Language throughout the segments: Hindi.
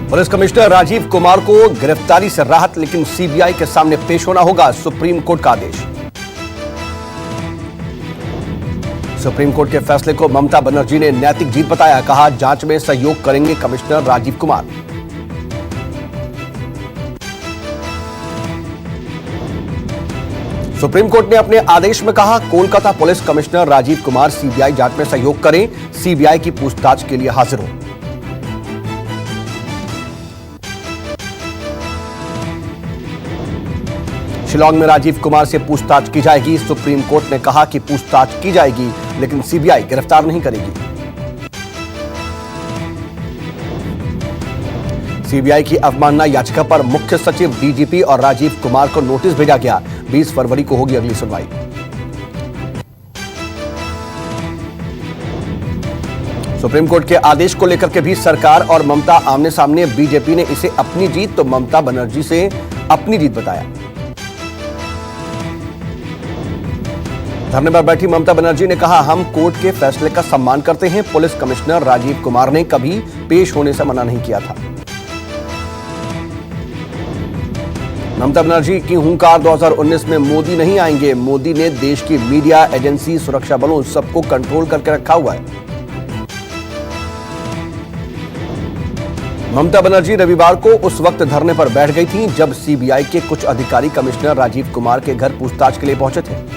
पुलिस कमिश्नर राजीव कुमार को गिरफ्तारी से राहत, लेकिन सीबीआई के सामने पेश होना होगा, सुप्रीम कोर्ट का आदेश। सुप्रीम कोर्ट के फैसले को ममता बनर्जी ने नैतिक जीत बताया, कहा जांच में सहयोग करेंगे commissioner Rajeev Kumar. Supreme court ने अपने आदेश में कहा, Kolkata police commissioner Rajeev Kumar CBI जांच में सहयोग करें, सीबीआई की पूछताछ के लिए हाजिर हो। शिलांग में राजीव कुमार से पूछताछ की जाएगी। सुप्रीम कोर्ट ने कहा कि पूछताछ की जाएगी, लेकिन सीबीआई गिरफ्तार नहीं करेगी। सीबीआई की अवमानना याचिका पर मुख्य सचिव, डीजीपी और राजीव कुमार को नोटिस भेजा गया। 20 फरवरी को होगी अगली सुनवाई। सुप्रीम कोर्ट के आदेश को लेकर के भी सरकार और ममता आमने सामने। बीजेपी ने इसे अपनी जीत तो ममता बनर्जी से अपनी जीत बताया। धरने पर बैठी ममता बनर्जी ने कहा, हम कोर्ट के फैसले का सम्मान करते हैं। पुलिस कमिश्नर राजीव कुमार ने कभी पेश होने से मना नहीं किया था। ममता बनर्जी की हुंकार, 2019 में मोदी नहीं आएंगे। मोदी ने देश की मीडिया, एजेंसी, सुरक्षा बलों सबको कंट्रोल करके रखा हुआ है। ममता बनर्जी रविवार को उस वक्त धरने पर बैठ गई थी जब सीबीआई के कुछ अधिकारी कमिश्नर राजीव कुमार के घर पूछताछ के लिए पहुंचे थे।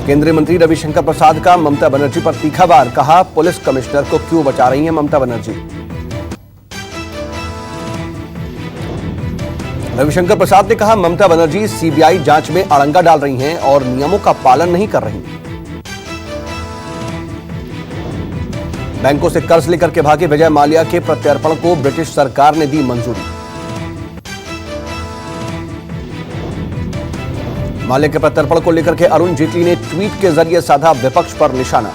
केंद्रीय मंत्री रविशंकर प्रसाद का ममता बनर्जी पर तीखा वार, कहा पुलिस कमिश्नर को क्यों बचा रही हैं ममता बनर्जी। रविशंकर प्रसाद ने कहा, ममता बनर्जी सीबीआई जांच में अड़ंगा डाल रही हैं और नियमों का पालन नहीं कर रही। बैंकों से कर्ज लेकर के भागे विजय माल्या के प्रत्यर्पण को ब्रिटिश सरकार ने दी मंजूरी। माल्या के प्रत्यर्पण को लेकर के अरुण जेटली ने ट्वीट के जरिए साधा विपक्ष पर निशाना।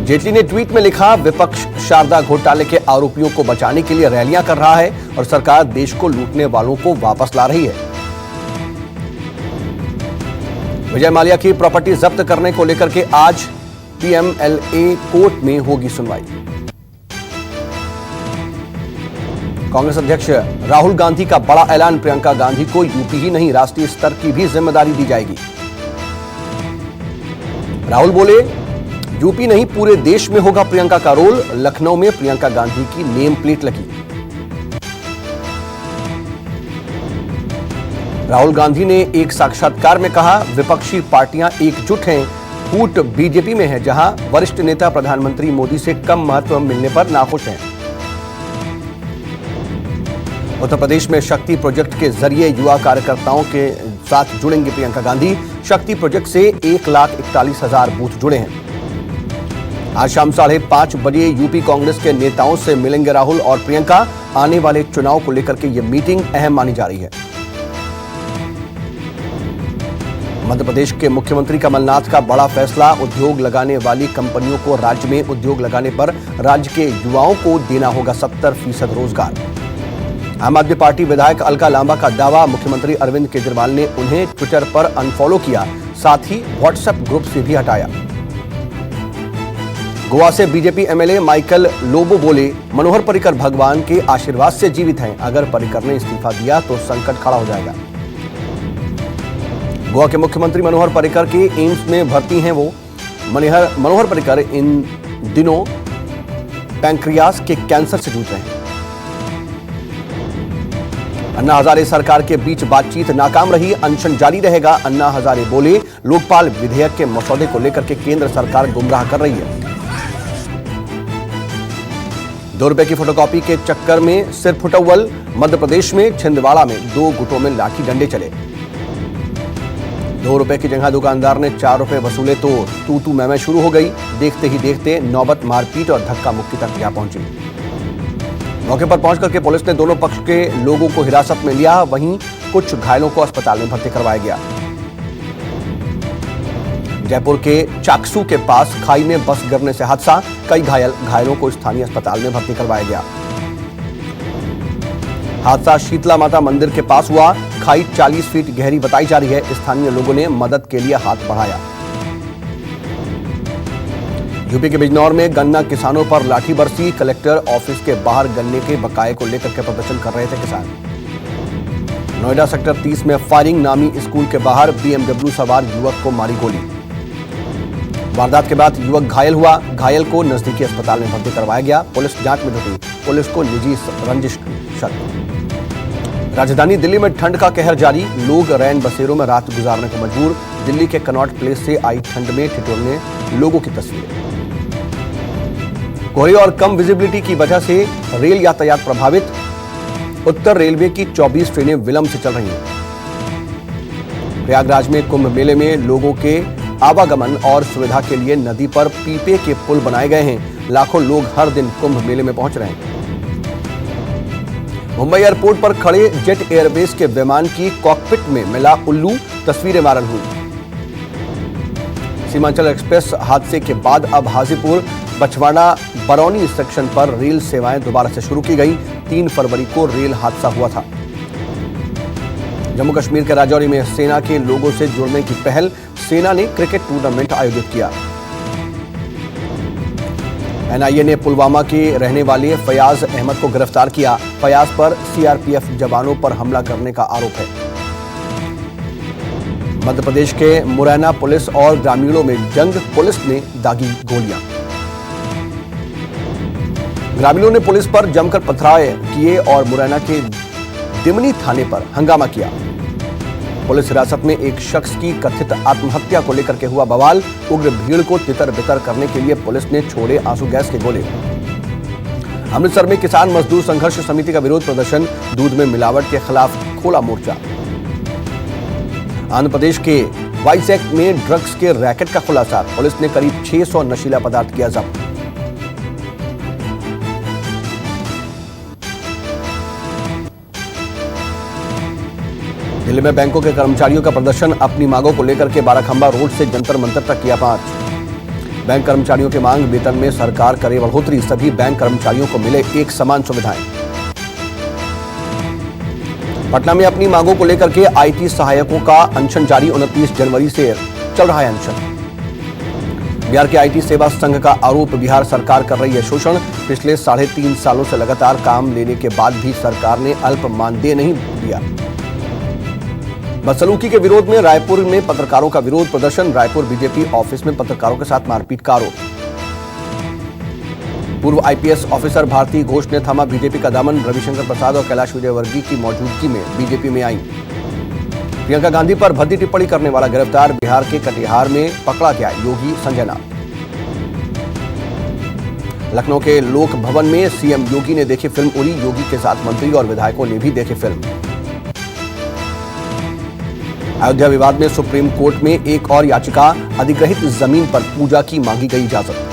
जेटली ने ट्वीट में लिखा, विपक्ष शारदा घोटाले के आरोपियों को बचाने के लिए रैलियां कर रहा है और सरकार देश को लूटने वालों को वापस ला रही है। विजय माल्या की प्रॉपर्टी जब्त करने को लेकर के आज पीएमएलए कोर्ट में होगी सुनवाई। कांग्रेस अध्यक्ष राहुल गांधी का बड़ा ऐलान, प्रियंका गांधी को यूपी ही नहीं राष्ट्रीय स्तर की भी जिम्मेदारी दी जाएगी। राहुल बोले, यूपी नहीं पूरे देश में होगा प्रियंका का रोल। लखनऊ में प्रियंका गांधी की नेम प्लेट लगी। राहुल गांधी ने एक साक्षात्कार में कहा, विपक्षी पार्टियां एकजुट हैं, फूट बीजेपी में है, जहां वरिष्ठ नेता प्रधानमंत्री मोदी से कम महत्व मिलने पर नाखुश हैं। उत्तर प्रदेश में शक्ति प्रोजेक्ट के जरिए युवा कार्यकर्ताओं के साथ जुड़ेंगे प्रियंका गांधी। शक्ति प्रोजेक्ट से 1,41,000 बूथ जुड़े हैं। आज शाम 5:30 बजे यूपी कांग्रेस के नेताओं से मिलेंगे राहुल और प्रियंका। आने वाले चुनाव को लेकर के यह मीटिंग अहम मानी जा रही है। मध्य प्रदेश के मुख्यमंत्री कमलनाथ का बड़ा फैसला, उद्योग लगाने वाली कंपनियों को राज्य में उद्योग लगाने पर राज्य के युवाओं को देना होगा 70% रोजगार। आम आदमी पार्टी विधायक अलका लांबा का दावा, मुख्यमंत्री अरविंद केजरीवाल ने उन्हें ट्विटर पर अनफॉलो किया, साथ ही व्हाट्सएप ग्रुप से भी हटाया। गोवा से बीजेपी एमएलए माइकल लोबो बोले, मनोहर पर्रिकर भगवान के आशीर्वाद से जीवित हैं। अगर पर्रिकर ने इस्तीफा दिया तो संकट खड़ा हो जाएगा। गोवा के मुख्यमंत्री मनोहर पर्रिकर के एम्स में भर्ती हैं वो। मनोहर पर्रिकर इन दिनों पैंक्रियास के कैंसर से जूझ रहे हैं। अन्ना हजारे सरकार के बीच बातचीत नाकाम रही, अनशन जारी रहेगा। अन्ना हजारे बोले, लोकपाल विधेयक के मसौदे को लेकर के केंद्र सरकार गुमराह कर रही है। 2 रुपए की फोटोकॉपी के चक्कर में सिर फुटौल। मध्य प्रदेश में छिंदवाड़ा में 2 गुटों में लाठी डंडे चले। 2 रुपए की जगह दुकानदार ने 4 रुपए वसूले तो तू मैं शुरू हो गई। देखते ही देखते नौबत मारपीट और धक्का मुक्की तक जा पहुंची। मौके पर पहुंच करके पुलिस ने दोनों पक्ष के लोगों को हिरासत में लिया, वहीं कुछ घायलों को अस्पताल में भर्ती करवाया गया। जयपुर के चाकसू के पास खाई में बस गिरने से हादसा, कई घायलों को स्थानीय अस्पताल में भर्ती करवाया गया। हादसा शीतला माता मंदिर के पास हुआ। खाई 40 फीट गहरी बताई जा रही है। स्थानीय लोगों ने मदद के लिए हाथ बढ़ाया। यूपी के बिजनौर में गन्ना किसानों पर लाठी बरसी। कलेक्टर ऑफिस के बाहर गन्ने के बकाये को लेकर के प्रदर्शन कर रहे थे किसान। नोएडा सेक्टर 30 में फायरिंग। नामी स्कूल के बाहर BMW सवार युवक को मारी गोली। वारदात के बाद युवक घायल हुआ। घायल को नजदीकी अस्पताल में भर्ती करवाया गया। पुलिस जांच में जुटी। पुलिस को निजी रंजिश की शक। राजधानी दिल्ली में ठंड का कहर जारी। लोग रैन बसेरों में रात गुजारने को मजबूर। दिल्ली के कनॉट प्लेस से आई ठंड में ठिठुरने लोगों की तस्वीरें। कोहरे और कम विजिबिलिटी की वजह से रेल यातायात प्रभावित। उत्तर रेलवे की 24 ट्रेनें विलंब से चल रही हैं। प्रयागराज में कुंभ मेले में लोगों के आवागमन और सुविधा के लिए नदी पर पीपे के पुल बनाए गए हैं। लाखों लोग हर दिन कुंभ मेले में पहुंच रहे हैं। मुंबई एयरपोर्ट पर खड़े जेट एयरवेज के विमान की कॉकपिट में मिला उल्लू। तस्वीरें वायरल हुई। सीमांचल एक्सप्रेस हादसे के बाद अब हाजीपुर बछवाड़ा बरौनी सेक्शन पर रेल सेवाएं दोबारा से शुरू की गई। 3 फरवरी को रेल हादसा हुआ था। जम्मू कश्मीर के राजौरी में सेना के लोगों से जुड़ने की पहल। सेना ने क्रिकेट टूर्नामेंट आयोजित किया। NIA ने पुलवामा के रहने वाले फयाज अहमद को गिरफ्तार किया। फयाज पर CRPF जवानों पर हमला करने का आरोप है। मध्य प्रदेश के मुरैना पुलिस और ग्रामीणों में जंग। पुलिस ने दागी गोलियां। ग्रामीणों ने पुलिस पर जमकर पथराव किए और मुरैना के दिमनी थाने पर हंगामा किया। पुलिस हिरासत में एक शख्स की कथित आत्महत्या को लेकर के हुआ बवाल। उग्र भीड़ को तितर बितर करने के लिए पुलिस ने छोड़े आंसू गैस के गोले। अमृतसर में किसान मजदूर संघर्ष समिति का विरोध प्रदर्शन। दूध में मिलावट के खिलाफ खोला मोर्चा। आंध्र प्रदेश के वाइजैक में ड्रग्स के रैकेट का खुलासा। पुलिस ने करीब 600 नशीला पदार्थ किया जब्त। दिल्ली में बैंकों के कर्मचारियों का प्रदर्शन। अपनी मांगों को लेकर के बाराखंबा रोड से जंतर मंतर तक किया मार्च। बैंक कर्मचारियों की मांग। वेतन में सरकार करे बढ़ोतरी। सभी बैंक कर्मचारियों को मिले एक समान सुविधाएं। पटना में अपनी मांगों को लेकर के IT सहायकों का अनशन जारी। 29 जनवरी से चल रहा है अनशन। बिहार के IT सेवा संघ का आरोप। बिहार सरकार कर रही है शोषण। पिछले 3.5 सालों से लगातार काम लेने के बाद भी सरकार ने अल्प मानदेय नहीं दिया। बदसलूकी के विरोध में रायपुर में पत्रकारों का विरोध प्रदर्शन। रायपुर बीजेपी ऑफिस में पत्रकारों के साथ मारपीट का आरोप। पूर्व IPS ऑफिसर भारती घोष ने थामा बीजेपी का दामन। रविशंकर प्रसाद और कैलाश विजयवर्गीय की मौजूदगी में बीजेपी में आई। प्रियंका गांधी पर भद्दी टिप्पणी करने वाला गिरफ्तार। बिहार के कटिहार में पकड़ा गया योगी संजय नाथ। लखनऊ के लोक भवन में CM योगी ने देखी फिल्म उरी। योगी के साथ मंत्री और विधायकों ने भी देखी फिल्म। अयोध्या विवाद में सुप्रीम कोर्ट में एक और याचिका। अधिग्रहित जमीन पर पूजा की मांगी गई इजाजत।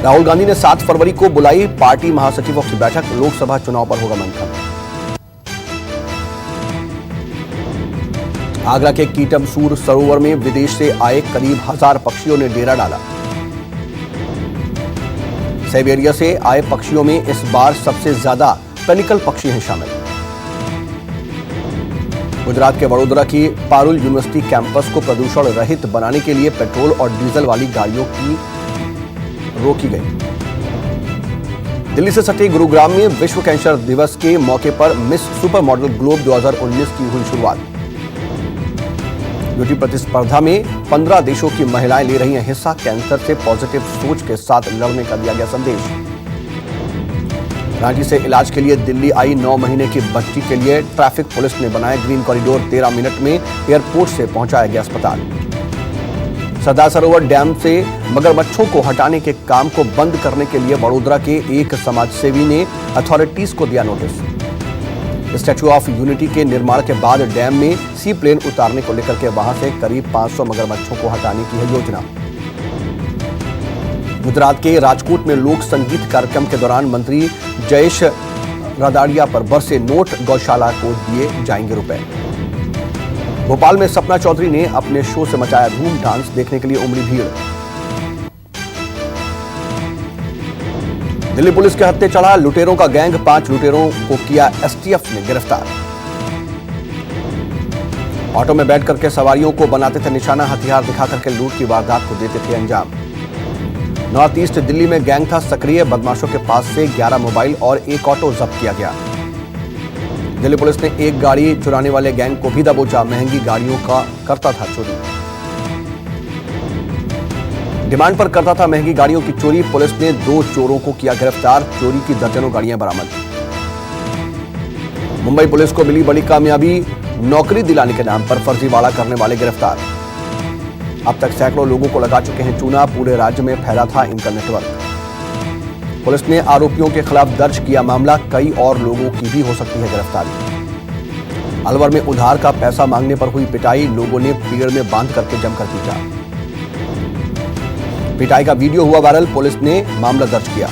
राहुल गांधी ने 7 फरवरी को बुलाई पार्टी महासचिवों की बैठक। लोकसभा चुनाव पर होगा मंथन। आगरा के कीटमसूर सरोवर में विदेश से आए करीब 1000 पक्षियों ने डेरा डाला। साइबेरिया से आए पक्षियों में इस बार सबसे ज्यादा पेनिकल पक्षी हैं शामिल। गुजरात के वडोदरा की पारुल यूनिवर्सिटी कैंपस को प्रदूषण रहित बनाने के लिए पेट्रोल और डीजल वाली गाड़ियों की रोकी गई। दिल्ली से सटे गुरुग्राम में विश्व कैंसर दिवस के मौके पर मिस सुपर मॉडल ग्लोब 2019 की हुई शुरुआत। ब्यूटी प्रतिस्पर्धा में 15 देशों की महिलाएं ले रही हैं हिस्सा। कैंसर से पॉजिटिव सोच के साथ लड़ने का दिया गया संदेश। रांची से इलाज के लिए दिल्ली आई 9 महीने की बच्ची के लिए ट्रैफिक पुलिस ने बनाया ग्रीन कॉरिडोर। 13 मिनट में एयरपोर्ट से पहुंचाया गया अस्पताल। सरदार सरोवर डैम से मगरमच्छों को हटाने के काम को बंद करने के लिए वडोदरा के एक समाजसेवी ने अथॉरिटीज को दिया नोटिस। स्टैच्यू ऑफ यूनिटी के निर्माण के बाद डैम में सी प्लेन उतारने को लेकर के वहां से करीब 500 मगरमच्छों को हटाने की है योजना। गुजरात के राजकोट में लोक संगीत कार्यक्रम के दौरान मंत्री जयेश रादाड़िया पर बरसे नोट। गौशाला को दिए जाएंगे रुपए। भोपाल में सपना चौधरी ने अपने शो से मचाया धूम। डांस देखने के लिए उमड़ी भीड़। दिल्ली पुलिस के हत्थे चढ़ा लुटेरों का गैंग। 5 लुटेरों को किया STF ने गिरफ्तार। ऑटो में बैठ करके सवारियों को बनाते थे निशाना, हथियार दिखा करके लूट की वारदात को देते थे अंजाम। नॉर्थ ईस्ट दिल्ली में गैंग था सक्रिय, बदमाशों के पास से 11 मोबाइल और एक ऑटो जब्त किया गया। दिल्ली पुलिस ने एक गाड़ी चुराने वाले गैंग को भी दबोचा, महंगी गाड़ियों का करता था चोरी। डिमांड पर करता था महंगी गाड़ियों की चोरी, पुलिस ने 2 चोरों को किया गिरफ्तार, चोरी की दर्जनों गाड़ियां बरामद। मुंबई पुलिस को मिली बड़ी कामयाबी, नौकरी दिलाने के नाम पर फर्जीवाड़ा करने वाले गिरफ्तार। अब तक सैकड़ों लोगों को लगा चुके हैं चूना, पूरे राज्य में फैला था इनका नेटवर्क। पुलिस ने आरोपियों के खिलाफ दर्ज किया मामला, कई और लोगों की भी हो सकती है गिरफ्तारी। अलवर में उधार का पैसा मांगने पर हुई पिटाई, लोगों ने पेड़ में बांध करके जमकर पीटा। पिटाई का वीडियो हुआ वायरल, पुलिस ने मामला दर्ज किया।